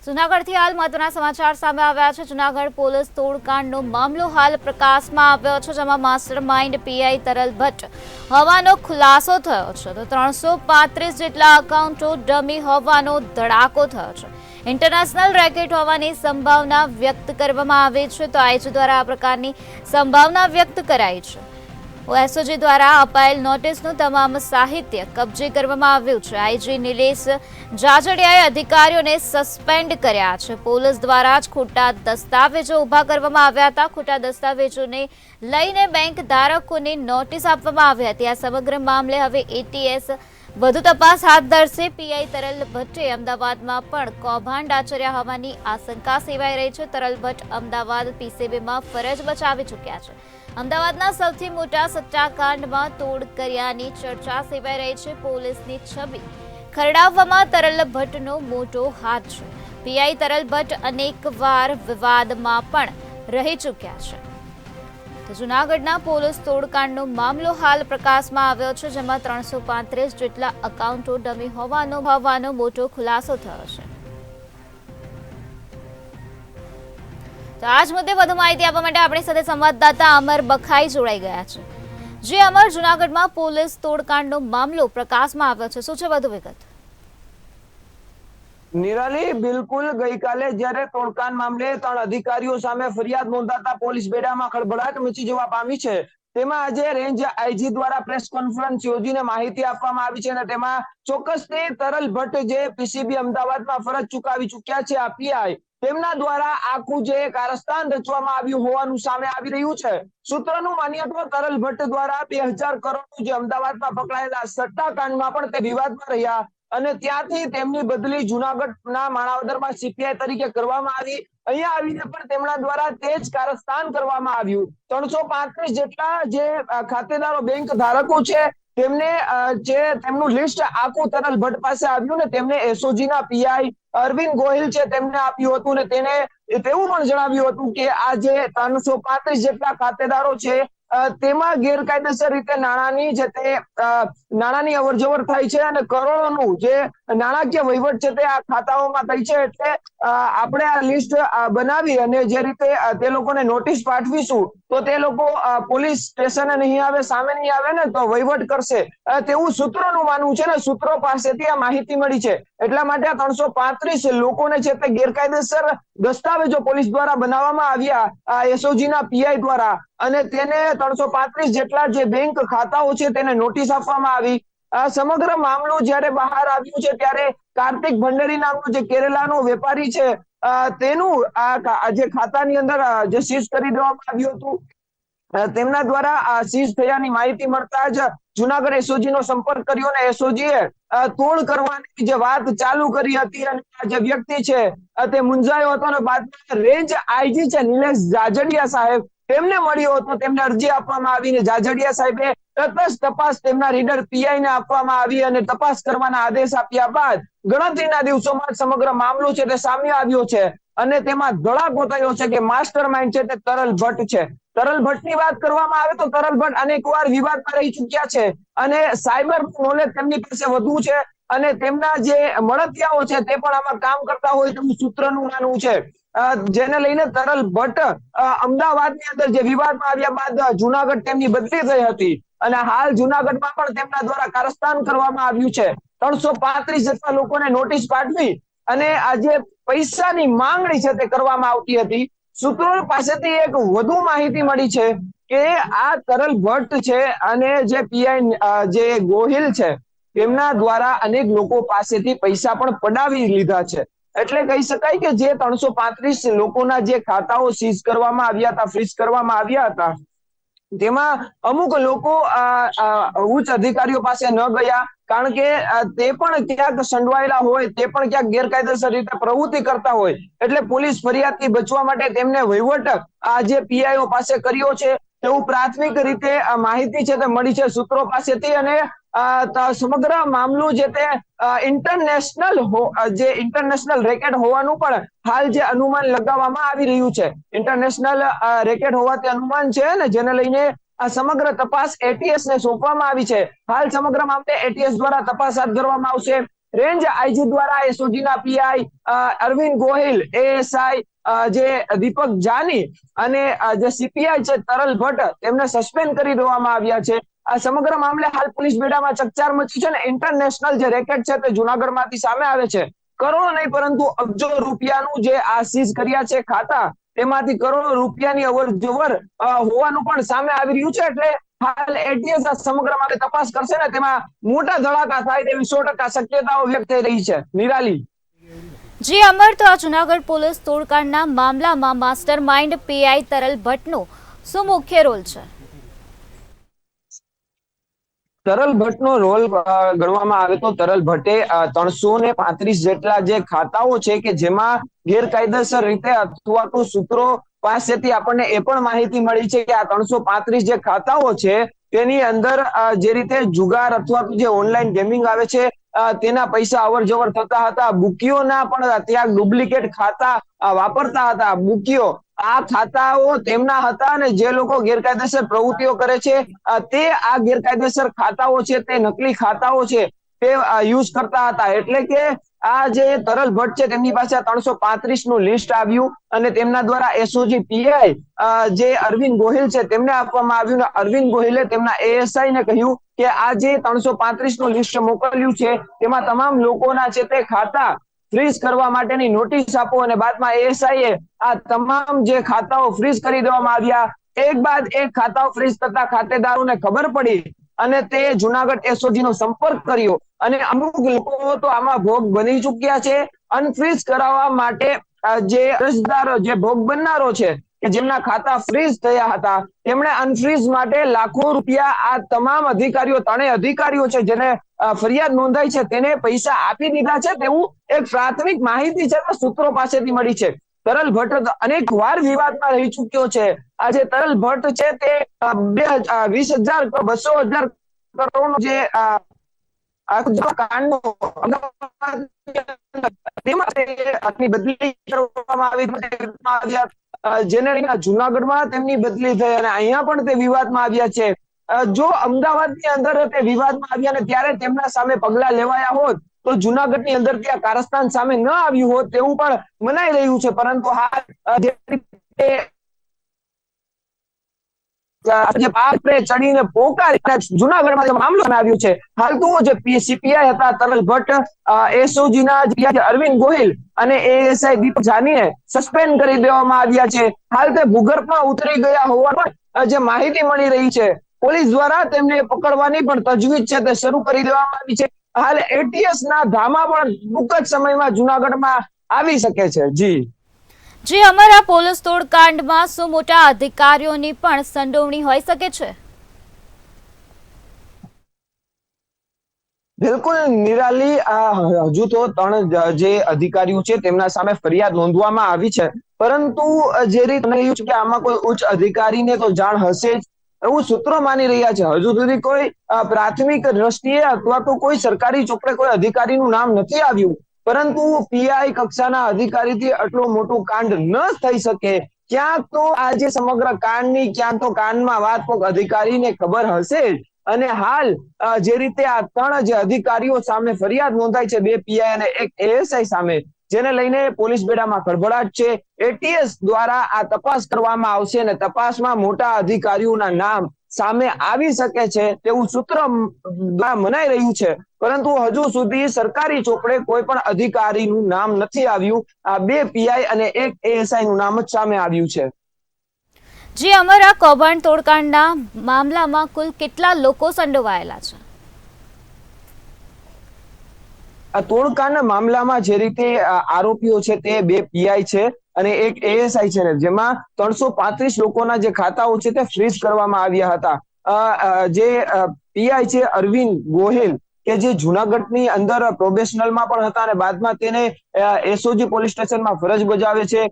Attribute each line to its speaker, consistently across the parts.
Speaker 1: જૂનાગઢથી હાલ મહત્વના સમાચાર સામે આવ્યા છે। જૂનાગઢ પોલીસ તોડકાંડનો મામલો હાલ પ્રકાશમાં આવ્યો છે, જેમાં માસ્ટર માઇન્ડ પીઆઈ તરલ ભટ્ટ હોવાનો ખુલાસો થયો છે। તો 335 જેટલા એકાઉન્ટો ડમી હોવાનો ધડાકો થયો છે। ઇન્ટરનેશનલ રેકેટ હોવાની સંભાવના વ્યક્ત કરવામાં આવી છે। તો આઈજી દ્વારા આ પ્રકારની સંભાવના વ્યક્ત કરાઈ છે। એસઓજી દ્વારા અપાયેલ નોટિસનું તમામ સાહિત્ય કબજે કરવામાં આવ્યું છે। આઈજી નિલેશ જાજડિયાએ અધિકારીઓને સસ્પેન્ડ કર્યા છે। પોલીસ દ્વારા જ ખોટા દસ્તાવેજો ઊભા કરવામાં આવ્યા હતા। ખોટા દસ્તાવેજોને લઈને બેંક ધારકોને નોટિસ આપવામાં આવી હતી। આ સમગ્ર મામલે હવે એટીએસ વધુ તપાસ હાથ ધરશે। પીઆઈ તરલ ભટ્ટે અમદાવાદમાં પણ કૌભાંડ આચર્યા હોવાની આશંકા સેવાઈ રહી છે। તરલ ભટ્ટ અમદાવાદ પીસીબીમાં ફરજ બજાવી ચૂક્યા છે। અમદાવાદના સૌથી મોટા સટ્ટાકાંડમાં તોડ કર્યાની ચર્ચા સેવાઈ રહી છે। પોલીસની છબી ખરડાવવામાં તરલ ભટ્ટનો મોટો હાથ છે। પીઆઈ તરલ ભટ્ટ અનેકવાર વિવાદમાં પણ રહી ચૂક્યા છે। તો જૂનાગઢના પોલીસ તોડકાંડનો મામલો હાલ પ્રકાશમાં આવ્યો છે, જેમાં 335 જેટલા એકાઉન્ટો ડમી હોવાનો મોટો ખુલાસો થયો છે। તો આજ મુદ્દે વધુ માહિતી આપવા માટે આપણી સાથે સંવાદદાતા અમર બખાઈ જોડાઈ ગયા છે। જે અમર, જૂનાગઢમાં પોલીસ તોડકાંડનો મામલો પ્રકાશમાં આવ્યો છે, શું છે વધુ વિગત?
Speaker 2: નિરાલી, બિલકુલ ગઈકાલે જ્યારે તોડકાંડ મામલે 3 અધિકારીઓ સામે ફરિયાદ નોંધાતા પોલીસ બેડામાં ખળભળાટ મચી જવા પામી છે। તેમાં આજે રેન્જ આઈજી દ્વારા પ્રેસ કોન્ફરન્સ યોજીને માહિતી આપવામાં આવી છે અને તેમાં ચોક્કસથી તરલ ભટ્ટ જે પીસીબી અમદાવાદમાં ફરજ ચૂકાવી ચૂક્યા છે, આ પીઆઈ, તેમના દ્વારા આખું જે કારસ્તાન રચવામાં આવ્યું હોવાનું સામે આવી રહ્યું છે। સૂત્રોનું માનીએ તો તરલ ભટ્ટ દ્વારા 2000 કરોડનું જે અમદાવાદમાં પકડાયેલા સટ્ટાકાંડમાં પણ તે વિવાદમાં રહ્યા અને ત્યાંથી તેમની બદલી જૂનાગઢના માણાવદરમાં સીપીઆઈ તરીકે કરવામાં આવી। અહીંયા આવીને પણ તેમના દ્વારા તે જ કારસ્તાન કરવામાં આવ્યું। 335 જેટલા જે ખાતેદારો બેંક ધારકો છે તેમને તેમનું લિસ્ટ આખું તરલ ભટ્ટ પાસે આવ્યું ને તેમને એસઓજી ના પીઆઈ અરવિંદ ગોહિલ છે તેમને આપ્યું હતું ને તેને તેવું પણ જણાવ્યું હતું કે આ જે 335 જેટલા ખાતેદારો છે તેમાં ગેરકાયદેસર રીતે નાણાંની અવરજવર થાય છે અને કરોડોનું જે નાણાકીય વહીવટ છે તે આ ખાતાઓમાં થાય છે। એટલે આપણે આ લિસ્ટ બનાવી અને જે રીતે તે લોકોને નોટિસ પાઠવીશું તો તે લોકો પોલીસ સ્ટેશને નહીં આવે, સામે નહીં આવે ને તો વહીવટ કરશે, તેવું સૂત્રોનું માનવું છે ને સૂત્રો પાસેથી આ માહિતી મળી છે। એટલા માટે આ 335 લોકોને છે તે ગેરકાયદેસર દસ્તાવેજો પોલીસ દ્વારા બનાવવામાં આવ્યા એસઓજી ના પીઆઈ દ્વારા અને તેને 335 જેટલા જે બેંક ખાતાઓ છે તેને નોટિસ આપવામાં આવી। આ સમગ્ર મામલો જ્યારે બહાર આવ્યું છે ત્યારે કાર્તિક ભંડેરી નામનો જે કેરેલાનો વેપારી છે તેનું આ જે ખાતાની અંદર જે સીઝ કરી દેવામાં આવ્યું હતું, તેમના દ્વારા સીઝ થયાની માહિતી મળતા જ જૂનાગઢ એસઓજી નો સંપર્ક કર્યો અને એસઓજીએ તોડ કરવાની જે વાત ચાલુ કરી હતી અને આ જે વ્યક્તિ છે તે મૂંઝાયો હતો અને બાદમાં રેન્જ આઈજી છે નિલેશ જાજડિયા સાહેબ તેમને મળ્યો હતો। તેમને અરજી આપવામાં આવીને જાજડિયા સાહેબે તટસ્થ તપાસ તેમના રીડર પીઆઈ ને આપવામાં આવી અને તપાસ કરવાના આદેશ આપ્યા બાદ ગણતરીના દિવસોમાં સમગ્ર મામલો છે તે સામે આવ્યો છે અને તેમાં ધડાકો થયો છે કે માસ્ટર માઇન્ડ છે તે તરલ ભટ્ટ છે। તરલ ભટ્ટની વાત કરવામાં આવે તો તરલ ભટ્ટ અનેકવાર વિવાદમાં રહી ચૂક્યા છે અને સાયબર નોલેજ તેમની પાસે વધુ છે અને તેમના જે મળતિયાઓ છે તે પણ આમાં કામ કરતા હોય તેવું સૂત્રનું માનવું છે, જેને લઈને તરલ ભટ્ટ અમદાવાદની અંદર જે વિવાદમાં આવ્યા બાદ જૂનાગઢ તેમની બદલી થઈ હતી અને હાલ જૂનાગઢમાં પણ તેમના દ્વારા કારસ્તાન કરવામાં આવ્યું છે। 335 જેટલા લોકોને નોટિસ પાઠવી અને આજે પૈસાની માંગણી છે તે કરવામાં આવતી હતી। સૂત્રો પાસેથી એક વધુ માહિતી મળી છે કે આ તરલ ભટ્ટ છે અને જે પીઆઈ જે ગોહિલ છે તેમના દ્વારા અનેક લોકો પાસેથી પૈસા પણ પડાવી લીધા છે। એટલે કહી શકાય કે જે 335 લોકોના જે ખાતાઓ સીઝ કરવામાં આવ્યા હતા, ફ્રીઝ કરવામાં આવ્યા હતા, તેમાં અમુક લોકો ઉચ્ચ અધિકારીઓ પાસે ન ગયા કારણ કે તે પણ ક્યાંક સંડવાયેલા હોય, તે પણ ક્યાંક ગેરકાયદેસર રીતે પ્રવૃત્તિ કરતા હોય એટલે પોલીસ ફરિયાદથી બચવા માટે તેમને વહીવટ આ જે પીઆઈઓ પાસે કર્યો છે તેવું પ્રાથમિક રીતે માહિતી છે તે મળી છે સૂત્રો પાસેથી અને સમગ્ર મામલો જે તે ઇન્ટરનેશનલ રેકેટ હોવાનું પણ હાલ જે અનુમાન લગાવવામાં આવી રહ્યું છે। ઇન્ટરનેશનલ રેકેટ હોવાથી અનુમાન છે ને જેને લઈને આ સમગ્ર તપાસ એટીએસ ને સોંપવામાં આવી છે। હાલ સમગ્ર મામલે એટીએસ દ્વારા તપાસ હાથ ધરવામાં આવશે। રેન્જ આઈજી દ્વારા એસઓજી ના પીઆઈ અરવિંદ ગોહિલ, એએસઆઈ જે દીપક જાની અને જે સીપીઆઈ છે તરલ ભટ્ટ, તેમને સસ્પેન્ડ કરી દેવામાં આવ્યા છે. આ સમગ્ર મામલે હાલ પોલીસ બેડામાં ચકચાર મચી છે ને ઇન્ટરનેશનલ જે રેકેટ છે તે જુનાગઢમાંથી સામે આવે છે. કરોડો નહીં પરંતુ અબજો રૂપિયાનું જે આ સીઝ કર્યા છે ખાતા, તેમાંથી કરોડો રૂપિયાની અવર જવર હોવાનું પણ સામે આવી રહ્યું છે. એટલે હાલ એટીએસ સમગ્ર માટે તપાસ કરશે ને તેમાં મોટા ધડાકા થાય તેવી 100% શક્યતાઓ વ્યક્ત થઈ રહી છે. નિરાલી.
Speaker 1: જી અમર, તો આ જુનાગઢ પોલીસ તોડકાંડના મામલામાં માસ્ટર માઇન્ડ પીઆઈ તરલ ભટ્ટનો શું મુખ્ય રોલ છે?
Speaker 2: તરલ ભટ્ટનો રોલ ગણવામાં આવે તો તરલ ભટ્ટે 335 જેટલા જે ખાતાઓ છે કે જેમાં ગેરકાયદેસર રીતે અથવા તો સૂત્રો પાસેથી આપણને એ પણ માહિતી મળી છે કે આ 335 જે ખાતાઓ છે તેની અંદર જે રીતે જુગાર અથવા તો જે ઓનલાઈન ગેમિંગ આવે છે તેના પૈસા અવર જવર થતા હતા. બુકીઓના પણ ત્યાં ડુપ્લિકેટ ખાતા વાપરતા હતા. બુકીઓ આ ખાતાઓ તેમના હતા અને જે લોકો ગેરકાયદેસર પ્રવૃત્તિઓ કરે છે તે આ ગેરકાયદેસર ખાતાઓ છે તે નકલી ખાતાઓ છે તે યુઝ કરતા હતા. એટલે કે આ જે તરલ ભટ્ટ છે તેમની પાસે 335 નું લિસ્ટ આવ્યું અને તેમના દ્વારા એસઓજી પીઆઈ જે અરવિંદ ગોહિલ છે તેમને આપવામાં આવ્યું. અરવિંદ ગોહિલે તેમના એએસઆઈ ને કહ્યું કે આ જે 335 નું લિસ્ટ મોકલ્યું છે તેમાં તમામ લોકોના છે તે ખાતા ફ્રીઝ કરવા માટેની નોટિસ આપો. અને બાદમાં એએસઆઈ આ તમામ જે ખાતાઓ ફ્રીઝ કરી દેવામાં આવ્યા. એક બાદ એક ખાતાઓ ફ્રીઝ કરતા ખાતેદારોને ખબર પડી અને તે જુનાગઢ એસઓજી નો સંપર્ક કર્યો અને અમુક લોકો તો આમાં ભોગ બની ચુક્યા છે. અનફ્રીઝ કરાવવા માટે જે અરજદારો જે ભોગ બનનારો છે કે જેમના ખાતા ફ્રીઝ થયા હતા તેમણે અનફ્રીઝ માટે લાખો રૂપિયા આ તમામ અધિકારીઓ, ત્રણેય અધિકારીઓ છે જેને ફરિયાદ નોંધાઈ છે તેને પૈસા આપી દીધા છે તેવું એક પ્રાથમિક માહિતી છે સૂત્રો પાસેથી મળી છે. તરલ ભટ્ટ અનેક વાર વિવાદમાં રહી ચુક્યો છે. આ જે તરલ ભટ્ટ છે તે 20,000 200,000 કરોડનો જે કાંડનો બદલી કરવામાં આવી, જેને જુનાગઢમાં તેમની બદલી થઈ અને અહીંયા પણ તે વિવાદમાં આવ્યા છે. જો અમદાવાદની અંદર તે વિવાદમાં આવ્યા ને ત્યારે તેમના સામે પગલા લેવાયા હોત તો જુનાગઢની અંદર ત્યાં કારસ્તાન સામે ન આવ્યું હોત તેવું પણ મનાઈ રહ્યું છે. પરંતુ હાલ જે રીતે ચડીને પોકારી જુનાગઢમાં મામલો આવ્યો છે. હાલ તો જે સીપીઆઈ હતા તરલ ભટ્ટ, એસઓજી ના અરવિંદ ગોહિલ અને એએસઆઈ દીપક જાનીને સસ્પેન્ડ કરી દેવામાં આવ્યા છે. હાલ તે ભૂગર્ભમાં ઉતરી ગયા હોવાની જે માહિતી મળી રહી છે. પોલીસ દ્વારા તેમને પકડવાની પણ તજવીજ છે તે શરૂ કરી દેવામાં આવી છે. હાલ એટીએસ ના ધામા પણ ટૂંક જ સમયમાં જુનાગઢમાં આવી શકે છે.
Speaker 1: જી અમારા પોલીસ તોડકાંડમાં શું મોટા અધિકારીઓની પણ સંડોવણી હોઈ શકે છે?
Speaker 2: બિલકુલ નિરાલી, હજુ તો 3 જે અધિકારીઓ છે તેમના સામે ફરિયાદ નોંધવામાં આવી છે, પરંતુ જે રીતે રહ્યું છે કે આમાં કોઈ ઉચ્ચ અધિકારીને તો જાણ હશે જ એવું સૂત્રો માની રહ્યા છે. હજુ સુધી કોઈ પ્રાથમિક દ્રષ્ટિએ અથવા તો કોઈ સરકારી ચોપડે કોઈ અધિકારીનું નામ નથી આવ્યું, પરંતુ પીઆઈ કક્ષાના અધિકારીથી આટલું મોટું કાંડ ન થઈ શકે. ક્યાંક તો આ જે સમગ્ર કાંડની ક્યાંક તો કાંડમાં વાત કોઈક અધિકારીને ખબર હશે જ. અને હાલ જે રીતે આ 3 જે અધિકારીઓ સામે ફરિયાદ નોંધાઈ છે, 2 પીઆઈ અને 1 એએસઆઈ સામે, જેને લઈને પોલીસ બેડામાં ખળભળાટ છે. એટીએસ દ્વારા આ તપાસ કરવામાં આવશે અને તપાસમાં મોટા અધિકારીઓના નામ સામે આવી શકે છે તેવું સૂત્ર દ્વારા મનાઈ રહ્યું છે. પરંતુ હજુ સુધી સરકારી ચોપડે કોઈ પણ અધિકારીનું નામ નથી આવ્યું. આ 2 પીઆઈ અને 1 એએસઆઈ નું નામ જ સામે આવ્યું છે.
Speaker 1: જી અમારા કૌભાંડ તોડકાંડના મામલામાં કુલ કેટલા લોકો સંડોવાયેલા છે?
Speaker 2: આ તોડકાંડના મામલામાં જે રીતે આરોપીઓ છે તે 2 પીઆઈ છે અને 1 એએસઆઈ છે, જેમાં 335 લોકોના જે ખાતાઓ છે તે ફ્રીઝ કરવામાં આવ્યા હતા. જે પીઆઈ છે અરવિંદ ગોહિલ કે જે જુનાગઢની અંદર પ્રોબેશનલમાં પણ હતા અને બાદમાં તેને એસઓજી પોલીસ સ્ટેશનમાં ફરજ બજાવે છે.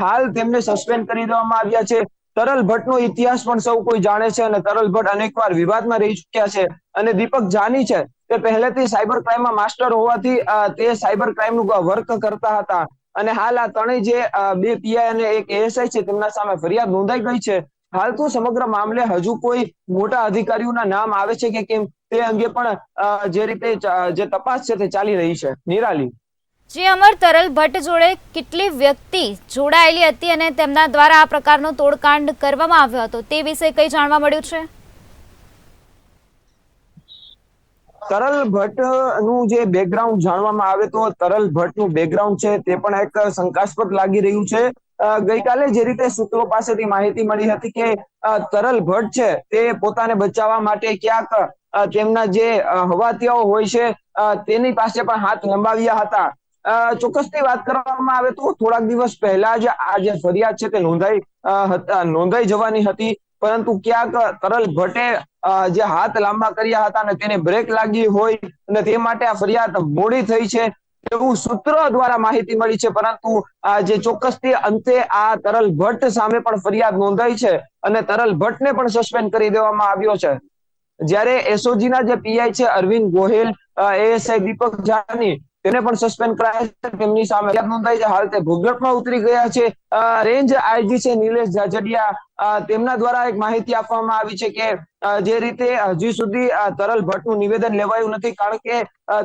Speaker 2: હાલ તેમને સસ્પેન્ડ કરી દેવામાં આવ્યા છે. તરલ ભટ્ટનો ઇતિહાસ પણ સૌ કોઈ જાણે છે અને તરલ ભટ્ટ અનેકવાર વિવાદમાં રહી ચુક્યા છે. અને દીપક જાની છે તે પહેલેથી સાયબર ક્રાઇમમાં માસ્ટર હોવાથી તે સાયબર ક્રાઇમનું વર્ક કરતા હતા. અને હાલ આ 3 જે 2 પીઆઈ અને 1 એએસઆઈ છે તેમના સામે ફરિયાદ નોંધાઈ ગઈ છે. હાલ તો સમગ્ર મામલે હજુ કોઈ મોટા અધિકારીઓના નામ આવે છે કે કેમ તે અંગે પણ જે રીતે જે તપાસ છે તે ચાલી રહી છે. નિરાલી.
Speaker 1: જે અમર તરલ ભટ્ટ જોડે કેટલી વ્યક્તિ જોડાયેલી હતી અને તેમના દ્વારા આ પ્રકારનો તોડકાંડ કરવામાં આવ્યો હતો તે વિશે કંઈ જાણવા મળ્યું છે?
Speaker 2: તરલ ભટ્ટ નું જે બેકગ્રાઉન્ડ જાણવામાં આવે તો તરલ ભટ્ટ નું બેકગ્રાઉન્ડ છે તે પણ એક શંકાસ્પદ લાગી રહ્યું છે. ગઈકાલે જે રીતે સૂત્રો પાસેથી માહિતી મળી હતી કે તરલ ભટ્ટ છે તે પોતાને બચાવવા માટે ક્યાંક તેમના જે હવાતીયાઓ હોય છે તેની પાસે પણ હાથ લંબાવ્યા હતા. ચોક્કસથી વાત કરવામાં આવે તો થોડાક દિવસ પહેલા જ આ જે ફરિયાદ છે તે નોંધાઈ જવાની હતી, પરંતુ ક્યાંક તરલ ભટ્ટે જે હાથ લાંબા કર્યા હતા અને તેને બ્રેક લાગી હોય અને તે માટે આ ફરિયાદ મોડી થઈ છે એવું સૂત્રો દ્વારા માહિતી મળી છે. પરંતુ જે ચોક્કસથી અંતે આ તરલ ભટ્ટ સામે પણ ફરિયાદ નોંધાઈ છે અને તરલ ભટ્ટને પણ સસ્પેન્ડ કરી દેવામાં આવ્યો છે. જ્યારે એસઓજી ના જે પીઆઈ છે અરવિંદ ગોહિલ, એએસઆઈ દીપક જાની તેને પણ સસ્પેન્ડ કરાયા છે. તેમની સામે ફરિયાદ નોંધાઈ છે. હાલ તે ભૂગર્ભમાં ઉતરી ગયા છે. રેન્જ આઈજી છે નિલેશ જાજડિયા, તેમના દ્વારા એક માહિતી આપવામાં આવી છે કે જે રીતે હજી સુધી તરલ ભટ્ટનું નિવેદન લેવાયું નથી, કારણ કે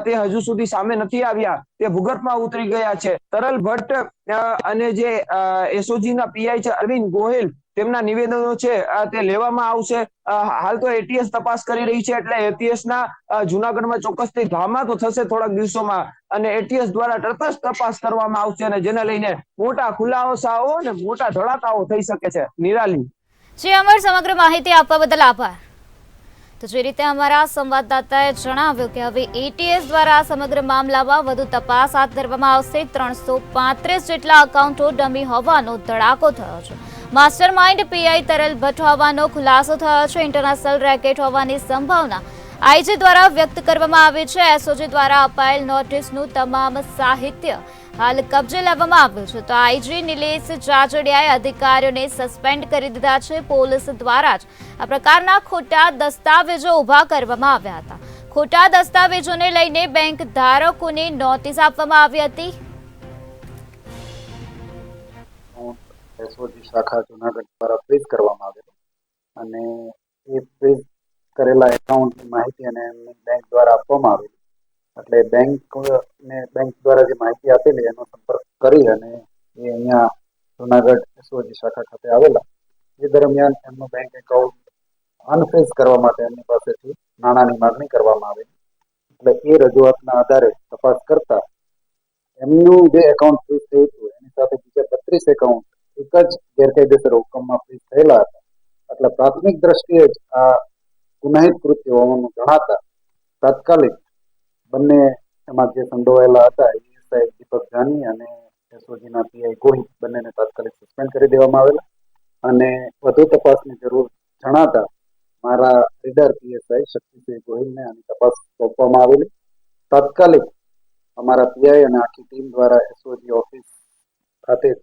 Speaker 2: તે હજુ સુધી સામે નથી આવ્યા, તે ભૂગર્ભમાં ઉતરી ગયા છે. તરલ ભટ્ટ અને જે એસઓજી ના પીઆઈ છે અરવિંદ ગોહિલ તેમના નિવેદનો છે તે લેવામાં આવશે. હાલ તો એટીએસ તપાસ કરી રહી છે, એટલે એટીએસ ના જુનાગઢમાં ચોક્કસથી ધામા તો થશે થોડાક દિવસોમાં અને એટીએસ દ્વારા તરત જ તપાસ કરવામાં આવશે અને જેને લઈને મોટા ખુલાસાઓ અને મોટા ધડાકાઓ થઈ શકે છે. નિરાલી.
Speaker 1: જે અમર સમગ્ર માહિતી આપવા બદલ આભાર. તો જે રીતે અમારા સંવાદદાતાએ જણાવ્યું કે હવે એટીએસ દ્વારા સમગ્ર મામલામાં વધુ તપાસ હાથ ધરવામાં આવશે. 335 જેટલા એકાઉન્ટો ડમી હોવાનો ધડાકો થયો છે. માસ્ટર માઇન્ડ પીઆઈ તરલ ભટ્ટ હોવાનો ખુલાસો થયો છે. ઇન્ટરનેશનલ રેકેટ હોવાની સંભાવના આઈજી દ્વારા વ્યક્ત કરવામાં આવી છે. એસઓજી દ્વારા અપાયેલ નોટિસનું તમામ સાહિત્ય હાલ કબજે લેવામાં આવ્યું છે. તો આઈજી નિલેશ જાજડિયાએ અધિકારીઓને સસ્પેન્ડ કરી દીધા છે. પોલીસ દ્વારા જ આ પ્રકારના ખોટા દસ્તાવેજો ઉભા કરવામાં આવ્યા હતા. ખોટા દસ્તાવેજોને લઈને બેંક ધારકોને નોટિસ આપવામાં આવી હતી.
Speaker 3: એસઓજી શાખા જુનાગઢ દ્વારા ફ્રીઝ કરવામાં આવેલો અને એ ફ્રીઝ કરેલા એકાઉન્ટની માહિતી અને એમની બેંક દ્વારા આપવામાં આવેલી. એટલે બેંક દ્વારા જે માહિતી આપેલી એનો સંપર્ક કરી અને એ અહીંયા જુનાગઢ એસઓજી શાખા ખાતે આવેલા. એ દરમિયાન એમનું બેંક એકાઉન્ટ અનફ્રીઝ કરવા માટે એમની પાસેથી નાણાંની માગણી કરવામાં આવેલી. એટલે એ રજૂઆતના આધારે તપાસ કરતા એમનું જે એકાઉન્ટ ફ્રીઝ થયું હતું એની સાથે બીજા 32 એકાઉન્ટ એક જ ગેરકાયદેસર હુકમમાં ફ્રીઝ થયેલા હતા. એટલે પ્રાથમિક દ્રષ્ટિએ જ આ ગુનાહિત કૃત્ય હોવાનું જણાતા તાત્કાલિક બંને એમાં જે સંડોવાયેલા હતા એએસઆઈ દીપક જાની અને એસઓજીના પીઆઈ ગોહિલ બંનેને તાત્કાલિક સસ્પેન્ડ કરી દેવામાં આવેલા અને વધુ તપાસની જરૂર જણાતા મારા લીડર પીએસઆઈ શક્તિસિંહ ગોહિલને આની તપાસ સોંપવામાં આવેલી. તાત્કાલિક અમારા પીઆઈ અને આખી ટીમ દ્વારા એસઓજી ઓફિસ ખાતે જ